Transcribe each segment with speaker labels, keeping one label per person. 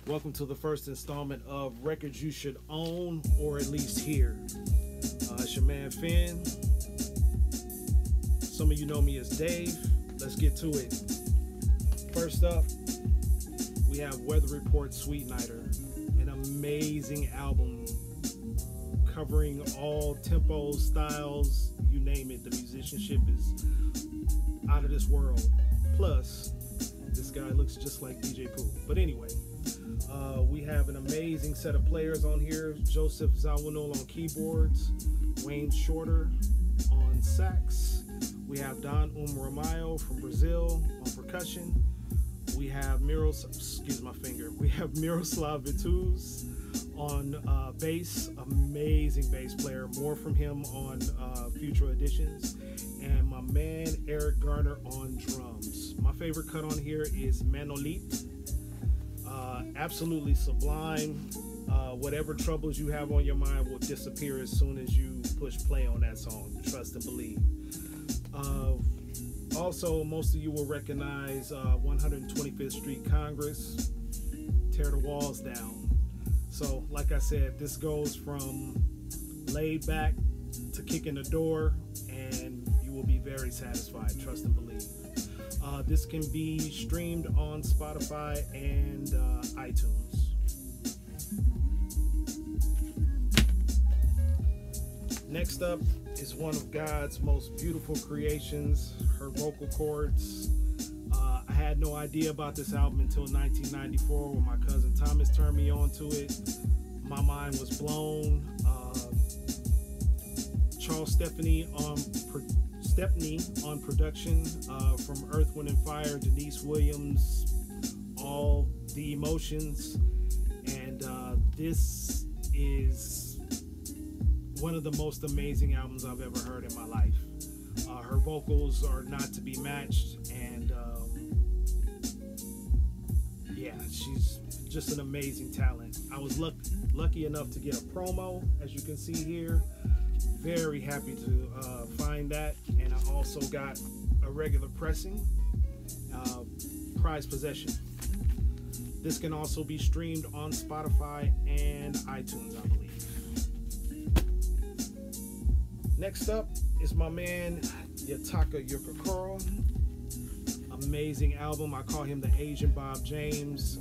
Speaker 1: Welcome to the first installment of Records You Should Own or at least hear. It's your man Finn. Some of you know me as Dave. Let's get to it. First up, we have Weather Report Sweet Nighter, an amazing album covering all tempos, styles, you name it. The musicianship is out of this world. Plus, this guy looks just like DJ Pooh. But anyway, we have an amazing set of players on here. Joseph Zawinul on keyboards, Wayne Shorter on sax. We have Don Ramalho from Brazil on percussion. We have Miroslav Vituz on bass, amazing bass player. More from him on future editions. And my man Eric Garner on drums. My favorite cut on here is Manolete. Absolutely sublime. Whatever troubles you have on your mind will disappear as soon as you push play on that song. Trust and believe. Also, most of you will recognize 125th Street Congress, Tear the Walls Down. So, like I said, this goes from laid back to kicking the door, and you will be very satisfied. Trust and believe. This can be streamed on Spotify and iTunes. Next up is one of God's most beautiful creations, her vocal cords. I had no idea about this album until 1994 when my cousin Thomas turned me on to it. My mind was blown. Charles Stepney on production, from Earth, Wind & Fire, Denise Williams, all the emotions. And this is one of the most amazing albums I've ever heard in my life. Her vocals are not to be matched, and yeah, she's just an amazing talent. I was lucky enough to get a promo, as you can see here. Very happy to find that, and I also got a regular pressing, prized possession. This can also be streamed on Spotify and iTunes, I believe. Next up is my man Yataka Yukakuro. Amazing album. I call him the Asian Bob James.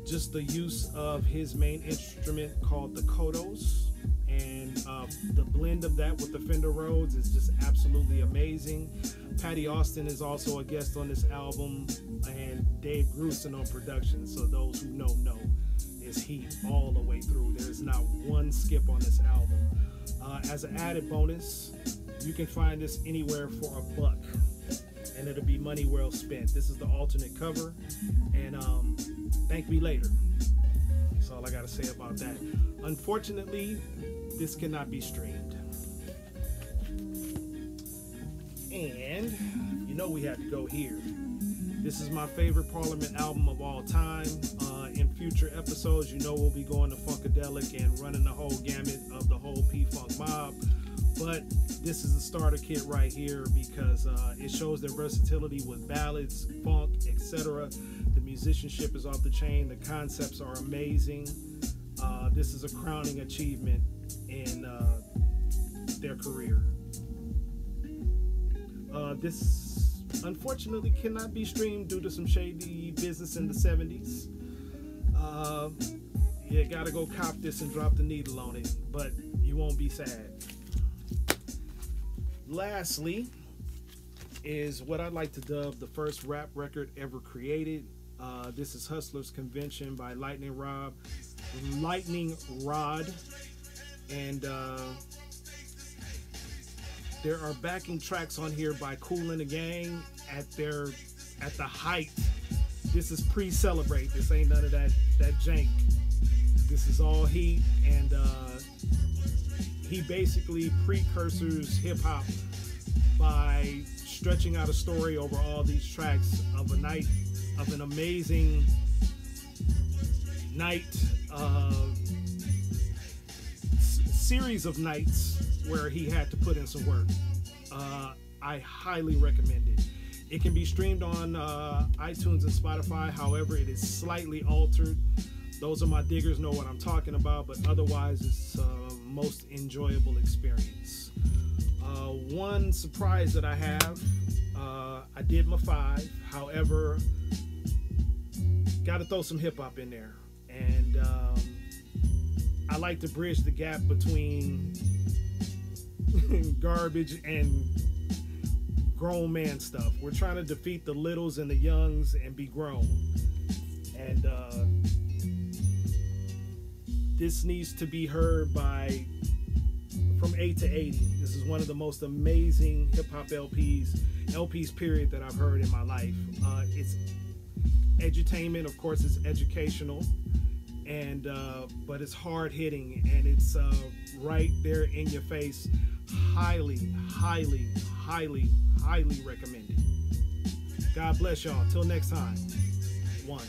Speaker 1: Just the use of his main instrument called the Kodos, and the blend of that with the Fender Rhodes is just absolutely amazing. Patty Austin is also a guest on this album, and Dave Grusin on production. So those who know is heat all the way through. There's not one skip on this album. As an added bonus, you can find this anywhere for $1, and it'll be money well spent. This is the alternate cover, and thank me later. That's all I gotta say about that. Unfortunately, this cannot be streamed. And you know we had to go here. This is my favorite Parliament album of all time. In future episodes, you know we'll be going to Funkadelic and running the whole gamut of the whole P-Funk mob. But this is the starter kit right here because it shows their versatility with ballads, funk, etc. The musicianship is off the chain. The concepts are amazing. This is a crowning achievement in their career. This unfortunately cannot be streamed due to some shady business in the 70s. You gotta go cop this and drop the needle on it, but you won't be sad. Lastly is what I'd like to dub the first rap record ever created. This is Hustler's Convention by Lightning Rod, and there are backing tracks on here by Kool and the Gang at the height. This is pre-Celebrate. This ain't none of that jank. This is all heat, and he basically precursors hip-hop by stretching out a story over all these tracks of an amazing night, series of nights where he had to put in some work. I highly recommend it. It can be streamed on iTunes and Spotify. However, it is slightly altered. Those are my diggers know what I'm talking about, but otherwise it's most enjoyable experience. One surprise that I have, I did my 5. However, got to throw some hip hop in there. And I like to bridge the gap between garbage and grown man stuff. We're trying to defeat the littles and the youngs and be grown. And this needs to be heard by from 8 to 80. This is one of the most amazing hip-hop LPs period, that I've heard in my life. It's edutainment, of course, it's educational, and but it's hard-hitting, and it's right there in your face. Highly recommended. God bless y'all. Till next time. 1.